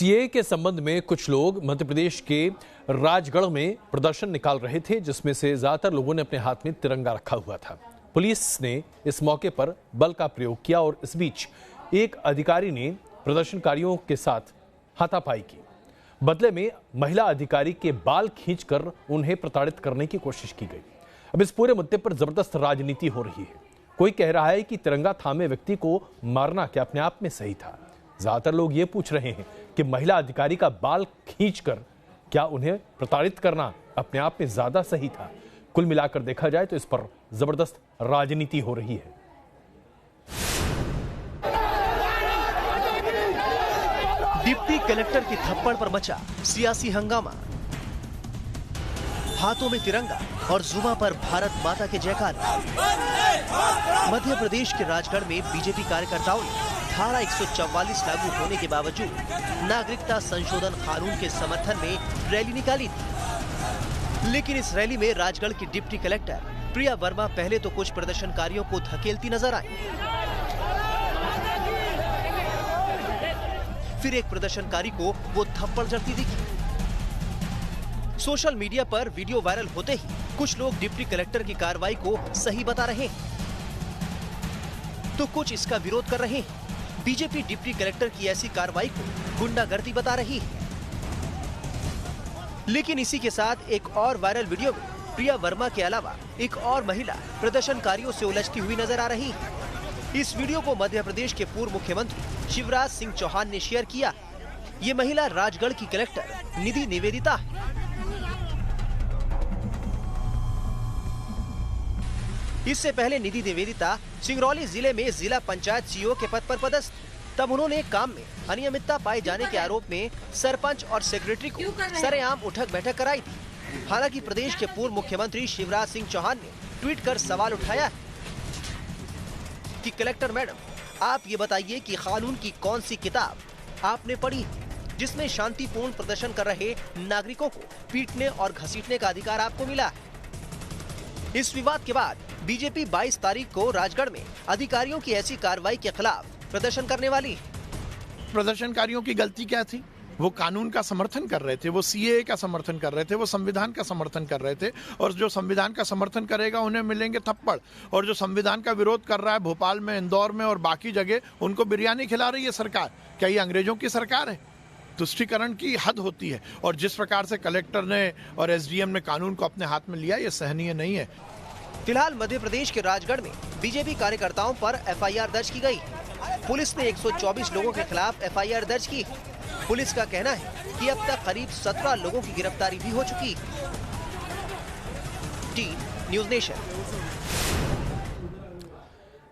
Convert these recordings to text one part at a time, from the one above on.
CAA के संबंध में कुछ लोग मध्य प्रदेश के राजगढ़ में प्रदर्शन निकाल रहे थे, जिसमें से ज्यादातर लोगों ने अपने हाथ में तिरंगा रखा हुआ था। पुलिस ने इस मौके पर बल का प्रयोग किया और इस बीच एक अधिकारी ने प्रदर्शनकारियों के साथ हाथापाई की। बदले में महिला अधिकारी के बाल खींचकर उन्हें प्रताड़ित करने की कोशिश की गई। अब इस पूरे मुद्दे पर जबरदस्त राजनीति हो रही है। कोई कह रहा है कि तिरंगा थामे व्यक्ति को मारना क्या अपने आप में सही था। ज्यादातर लोग ये पूछ रहे हैं कि महिला अधिकारी का बाल खींचकर क्या उन्हें प्रताड़ित करना अपने आप में ज्यादा सही था। कुल मिलाकर देखा जाए तो इस पर जबरदस्त राजनीति हो रही है। डिप्टी कलेक्टर के थप्पड़ पर मचा सियासी हंगामा। हाथों में तिरंगा और जुबां पर भारत माता के जयकारे। मध्य प्रदेश के राजगढ़ में बीजेपी कार्यकर्ताओं ने धारा 144 लागू होने के बावजूद नागरिकता संशोधन कानून के समर्थन में रैली निकाली थी। लेकिन इस रैली में राजगढ़ की डिप्टी कलेक्टर प्रिया वर्मा पहले तो कुछ प्रदर्शनकारियों को धकेलती नजर आई। फिर एक प्रदर्शनकारी को वो थप्पड़ जड़ती दिखी। सोशल मीडिया पर वीडियो वायरल होते ही कुछ लोग डिप्टी कलेक्टर की कार्रवाई को सही बता रहे हैं, तो कुछ इसका विरोध कर रहे हैं। बीजेपी डिप्टी कलेक्टर की ऐसी कार्रवाई को गुंडागर्दी बता रही है। लेकिन इसी के साथ एक और वायरल वीडियो में प्रिया वर्मा के अलावा एक और महिला प्रदर्शनकारियों से उलझती हुई नजर आ रही है। इस वीडियो को मध्य प्रदेश के पूर्व मुख्यमंत्री शिवराज सिंह चौहान ने शेयर किया। ये महिला राजगढ़ की कलेक्टर निधि निवेदिता है। इससे पहले निधि निवेदिता सिंगरौली जिले में जिला पंचायत सीईओ के पद पर पदस्थ। तब उन्होंने काम में अनियमितता पाए जाने के आरोप में सरपंच और सेक्रेटरी को सरेआम उठक बैठक कराई थी। हालांकि प्रदेश के पूर्व मुख्यमंत्री शिवराज सिंह चौहान ने ट्वीट कर सवाल उठाया है कि कलेक्टर मैडम, आप ये बताइए कि कानून की कौन सी किताब आपने पढ़ी जिसमें शांतिपूर्ण प्रदर्शन कर रहे नागरिकों को पीटने और घसीटने का अधिकार आपको मिला। इस विवाद के बाद बीजेपी 22 तारीख को राजगढ़ में अधिकारियों की ऐसी कार्रवाई के खिलाफ प्रदर्शन करने वाली है। प्रदर्शनकारियों की गलती क्या थी? वो कानून का समर्थन कर रहे थे, वो सीएए का समर्थन कर रहे थे, वो संविधान का समर्थन कर रहे थे। और जो संविधान का समर्थन करेगा उन्हें मिलेंगे थप्पड़, और जो संविधान का विरोध कर रहा है भोपाल में, इंदौर में और बाकी जगह, उनको बिरयानी खिला रही है सरकार। क्या ये अंग्रेजों की सरकार है? तुष्टीकरण की हद होती है। और जिस प्रकार से कलेक्टर ने और एसडीएम ने कानून को अपने हाथ में लिया, ये सहनीय नहीं है। फिलहाल मध्य प्रदेश के राजगढ़ में बीजेपी कार्यकर्ताओं पर एफआईआर दर्ज की गई। पुलिस ने 124 लोगों के खिलाफ एफआईआर दर्ज की। पुलिस का कहना है कि अब तक करीब 17 लोगों की गिरफ्तारी भी हो चुकी। Team news nation.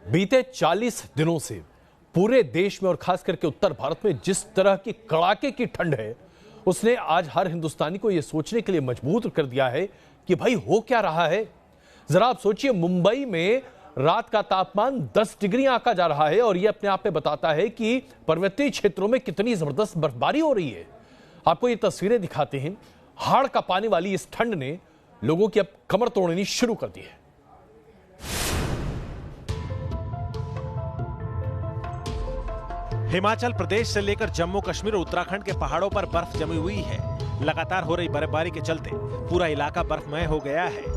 बीते 40 दिनों से पूरे देश में और खास करके उत्तर भारत में जिस तरह की कड़ाके की ठंड है, उसने आज हर हिंदुस्तानी को यह सोचने के लिए मजबूर कर दिया है कि भाई हो क्या रहा है। जरा आप सोचिए, मुंबई में रात का तापमान 10 डिग्री आंका जा रहा है और यह अपने आप में बताता है कि पर्वतीय क्षेत्रों में कितनी जबरदस्त बर्फबारी हो रही है। आपको ये तस्वीरें दिखाते हैं। हाड़ कांपाने वाली इस ठंड ने लोगों की अब कमर तोड़नी शुरू कर दी है। हिमाचल प्रदेश से लेकर जम्मू कश्मीर और उत्तराखंड के पहाड़ों पर बर्फ जमी हुई है। लगातार हो रही बर्फबारी के चलते पूरा इलाका बर्फमय हो गया है।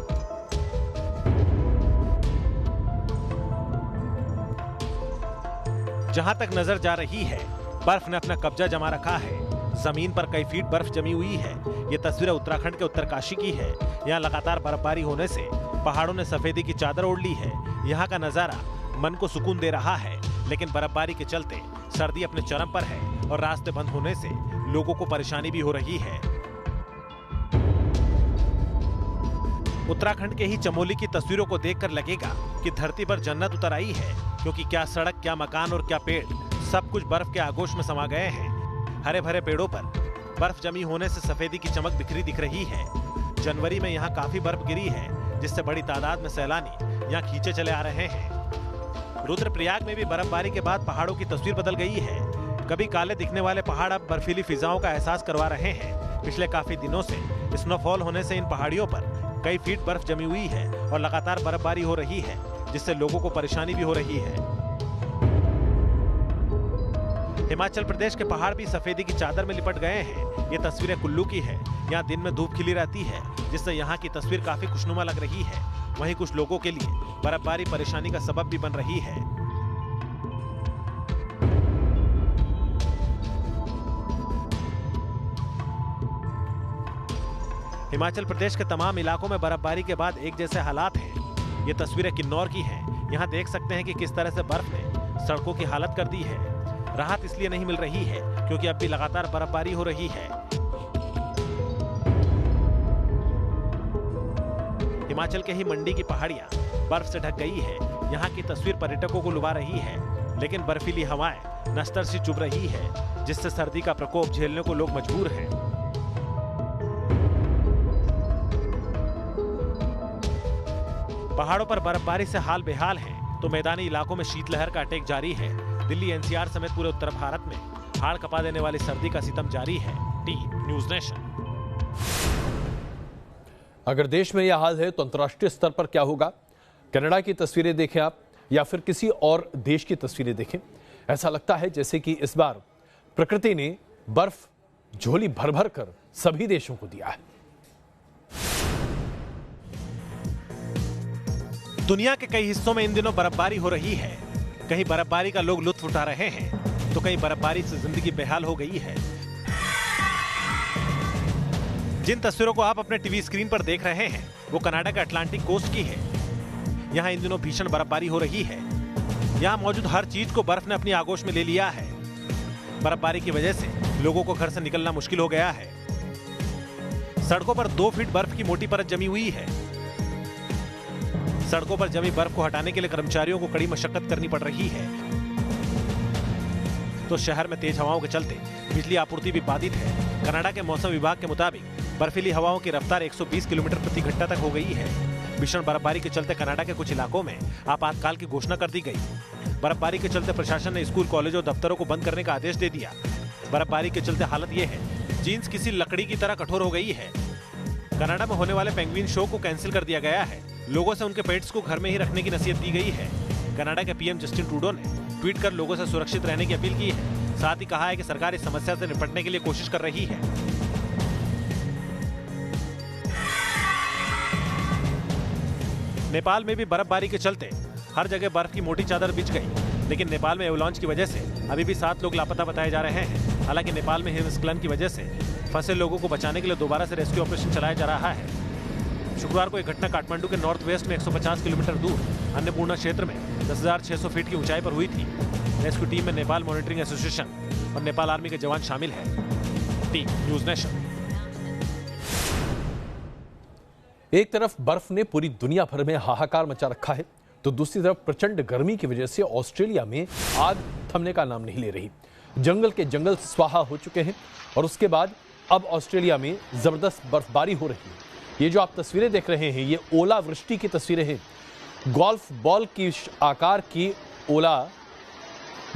जहां तक नजर जा रही है, बर्फ ने अपना कब्जा जमा रखा है। जमीन पर कई फीट बर्फ जमी हुई है। ये तस्वीरें उत्तराखंड के उत्तरकाशी की है। यहाँ लगातार बर्फबारी होने से पहाड़ों ने सफेदी की चादर ओढ़ ली है। यहाँ का नजारा मन को सुकून दे रहा है, लेकिन बर्फबारी के चलते सर्दी अपने चरम पर है और रास्ते बंद होने से लोगों को परेशानी भी हो रही है। उत्तराखंड के ही चमोली की तस्वीरों को देखकर लगेगा कि धरती पर जन्नत उतर आई है, क्योंकि क्या सड़क, क्या मकान और क्या पेड़, सब कुछ बर्फ के आगोश में समा गए हैं। हरे भरे पेड़ों पर बर्फ जमी होने से सफेदी की चमक बिखरी दिख रही है। जनवरी में यहाँ काफी बर्फ गिरी है, जिससे बड़ी तादाद में सैलानी यहाँ खींचे चले आ रहे हैं। रुद्रप्रयाग में भी बर्फबारी के बाद पहाड़ों की तस्वीर बदल गई है। कभी काले दिखने वाले पहाड़ अब बर्फीली फिजाओं का एहसास करवा रहे हैं। पिछले काफी दिनों से स्नोफॉल होने से इन पहाड़ियों पर कई फीट बर्फ जमी हुई है और लगातार बर्फबारी हो रही है, जिससे लोगों को परेशानी भी हो रही है। हिमाचल प्रदेश के पहाड़ भी सफेदी की चादर में लिपट गए हैं। ये तस्वीरें कुल्लू की है। यहाँ दिन में धूप खिली रहती है, जिससे यहाँ की तस्वीर काफी खुशनुमा लग रही है। वहीं कुछ लोगों के लिए बर्फबारी परेशानी का सबब भी बन रही है। हिमाचल प्रदेश के तमाम इलाकों में बर्फबारी के बाद एक जैसे हालात हैं। ये तस्वीरें किन्नौर की हैं। यहाँ देख सकते हैं कि किस तरह से बर्फ ने सड़कों की हालत कर दी है। राहत इसलिए नहीं मिल रही है क्योंकि अब भी लगातार बर्फबारी हो रही है। हिमाचल के ही मंडी की पहाड़ियां बर्फ से ढक गई है। यहाँ की तस्वीर पर्यटकों को लुभा रही है, लेकिन बर्फीली हवाएं नस्तर सी चुभ रही है, जिससे सर्दी का प्रकोप झेलने को लोग मजबूर हैं। पहाड़ों पर बर्फबारी से हाल बेहाल है, तो मैदानी इलाकों में शीतलहर का अटैक जारी है। दिल्ली एनसीआर समेत पूरे उत्तर भारत में हाड़ कपा देने वाली सर्दी का सितम जारी है। Team news nation. अगर देश में यह हाल है तो अंतर्राष्ट्रीय स्तर पर क्या होगा? कनाडा की तस्वीरें देखें आप, या फिर किसी और देश की तस्वीरें देखें, ऐसा लगता है जैसे कि इस बार प्रकृति ने बर्फ झोली भर भर कर सभी देशों को दिया है। दुनिया के कई हिस्सों में इन दिनों बर्फबारी हो रही है। कहीं बर्फबारी का लोग लुत्फ उठा रहे हैं, तो कहीं बर्फबारी से जिंदगी बेहाल हो गई है। जिन तस्वीरों को आप अपने टीवी स्क्रीन पर देख रहे हैं, वो कनाडा के अटलांटिक कोस्ट की है। यहाँ इन दिनों भीषण बर्फबारी हो रही है। यहाँ मौजूद हर चीज को बर्फ ने अपनी आगोश में ले लिया है। बर्फबारी की वजह से लोगों को घर से निकलना मुश्किल हो गया है। सड़कों पर 2 फीट बर्फ की मोटी परत जमी हुई है। सड़कों पर जमी बर्फ को हटाने के लिए कर्मचारियों को कड़ी मशक्कत करनी पड़ रही है। तो शहर में तेज हवाओं के चलते बिजली आपूर्ति भी बाधित है। कनाडा के मौसम विभाग के मुताबिक बर्फीली हवाओं की रफ्तार 120 किलोमीटर प्रति घंटा तक हो गई है। भीषण बर्फबारी के चलते कनाडा के कुछ इलाकों में आपातकाल की घोषणा कर दी गई। बर्फबारी के चलते प्रशासन ने स्कूल, कॉलेज और दफ्तरों को बंद करने का आदेश दे दिया। बर्फबारी के चलते हालत यह है, जीन्स किसी लकड़ी की तरह कठोर हो गई है। कनाडा में होने वाले पेंगुइन शो को कैंसिल कर दिया गया है। लोगों से उनके पेट्स को घर में ही रखने की नसीहत दी गई है। कनाडा के पीएम जस्टिन ट्रूडो ने ट्वीट कर लोगों से सुरक्षित रहने की अपील की है। साथ ही कहा है कि सरकार इस समस्या से निपटने के लिए कोशिश कर रही है। नेपाल में भी बर्फबारी के चलते हर जगह बर्फ की मोटी चादर बिछ गई, लेकिन नेपाल में एवलांच की वजह से अभी भी 7 लोग लापता बताए जा रहे हैं। हालांकि नेपाल में हिमस्खलन की वजह से फंसे लोगों को बचाने के लिए दोबारा से रेस्क्यू ऑपरेशन चलाया जा रहा है। शुक्रवार को एक घटना काठमांडू के नॉर्थ वेस्ट में 150 किलोमीटर दूर अन्नपूर्णा क्षेत्र में 10,600 फीट की ऊंचाई पर हुई थी। रेस्क्यू टीम में नेपाल मॉनिटरिंग एसोसिएशन और नेपाल आर्मी के जवान शामिल हैं। Team news nation. एक तरफ बर्फ ने पूरी दुनिया भर में हाहाकार मचा रखा है, तो दूसरी तरफ प्रचंड गर्मी की वजह से ऑस्ट्रेलिया में आग थमने का नाम नहीं ले रही। जंगल के जंगल स्वाहा हो चुके हैं और उसके बाद अब ऑस्ट्रेलिया में जबरदस्त बर्फबारी हो रही है। ये जो आप तस्वीरें देख रहे हैं, ये ओलावृष्टि की तस्वीरें हैं। गोल्फ बॉल की आकार की ओला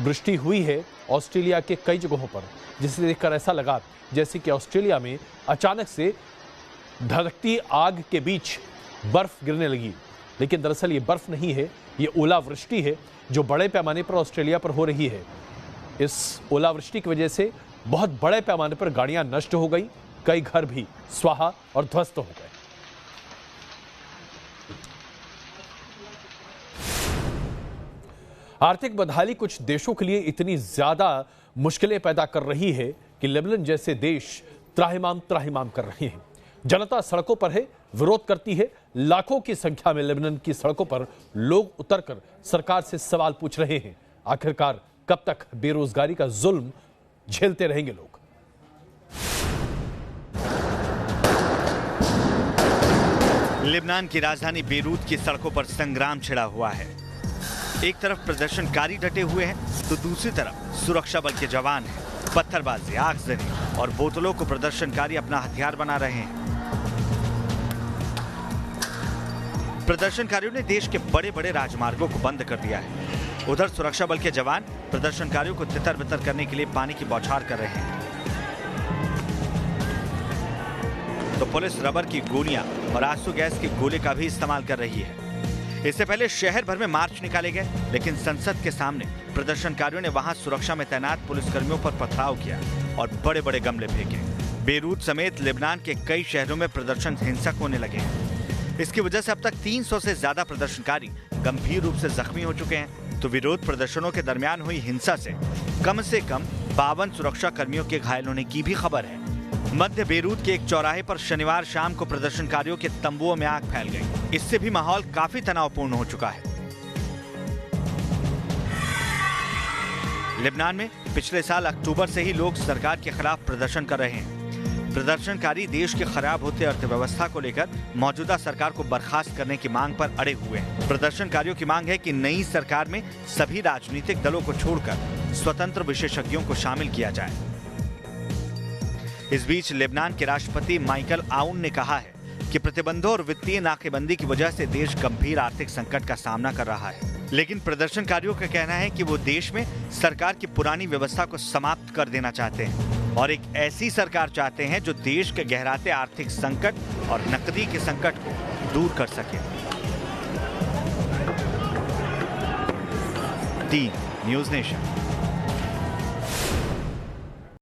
वृष्टि हुई है ऑस्ट्रेलिया के कई जगहों पर, जिसे देखकर ऐसा लगा जैसे कि ऑस्ट्रेलिया में अचानक से धधकती आग के बीच बर्फ गिरने लगी। लेकिन दरअसल ये बर्फ नहीं है, ये ओलावृष्टि है जो बड़े पैमाने पर ऑस्ट्रेलिया पर हो रही है। इस ओलावृष्टि की वजह से बहुत बड़े पैमाने पर गाड़ियां नष्ट हो गई, कई घर भी स्वाहा और ध्वस्त हो गए। आर्थिक बदहाली कुछ देशों के लिए इतनी ज्यादा मुश्किलें पैदा कर रही है कि लेबनान जैसे देश त्राहिमाम कर रहे हैं। जनता सड़कों पर है, विरोध करती है। लाखों की संख्या में लेबनान की सड़कों पर लोग उतरकर सरकार से सवाल पूछ रहे हैं, आखिरकार कब तक बेरोजगारी का जुल्म झेलते रहेंगे लोग। लेबनान की राजधानी बेरूत की सड़कों पर संग्राम छिड़ा हुआ है। एक तरफ प्रदर्शनकारी डटे हुए हैं, तो दूसरी तरफ सुरक्षा बल के जवान हैं। पत्थरबाजी, आगजनी और बोतलों को प्रदर्शनकारी अपना हथियार बना रहे हैं। प्रदर्शनकारियों ने देश के बड़े बड़े राजमार्गों को बंद कर दिया है। उधर सुरक्षा बल के जवान प्रदर्शनकारियों को तितर बितर करने के लिए पानी की बौछार कर रहे हैं। तो पुलिस रबर की गोलियां और आंसू गैस के गोले का भी इस्तेमाल कर रही है। इससे पहले शहर भर में मार्च निकाले गए, लेकिन संसद के सामने प्रदर्शनकारियों ने वहां सुरक्षा में तैनात पुलिसकर्मियों पर पथराव किया और बड़े बड़े गमले फेंके। बेरूत समेत लेबनान के कई शहरों में प्रदर्शन हिंसक होने लगे हैं। इसकी वजह से अब तक 300 से ज्यादा प्रदर्शनकारी गंभीर रूप से जख्मी हो चुके हैं, तो विरोध प्रदर्शनों के दरमियान हुई हिंसा से कम 52 सुरक्षा कर्मियों के घायल होने की भी खबर है। मध्य बेरूत के एक चौराहे पर शनिवार शाम को प्रदर्शनकारियों के तंबुओं में आग फैल गई। इससे भी माहौल काफी तनावपूर्ण हो चुका है। लेबनान में पिछले साल अक्टूबर से ही लोग सरकार के खिलाफ प्रदर्शन कर रहे हैं। प्रदर्शनकारी देश के खराब होते अर्थव्यवस्था को लेकर मौजूदा सरकार को बर्खास्त करने की मांग पर अड़े हुए हैं। प्रदर्शनकारियों की मांग है कि नई सरकार में सभी राजनीतिक दलों को छोड़कर स्वतंत्र विशेषज्ञों को शामिल किया जाए। इस बीच लेबनान के राष्ट्रपति माइकल आउन ने कहा है कि प्रतिबंधों और वित्तीय नाकेबंदी की वजह से देश गंभीर आर्थिक संकट का सामना कर रहा है, लेकिन प्रदर्शनकारियों का कहना है कि वो देश में सरकार की पुरानी व्यवस्था को समाप्त कर देना चाहते हैं और एक ऐसी सरकार चाहते हैं जो देश के गहराते आर्थिक संकट और नकदी के संकट को दूर कर सके। T news nation.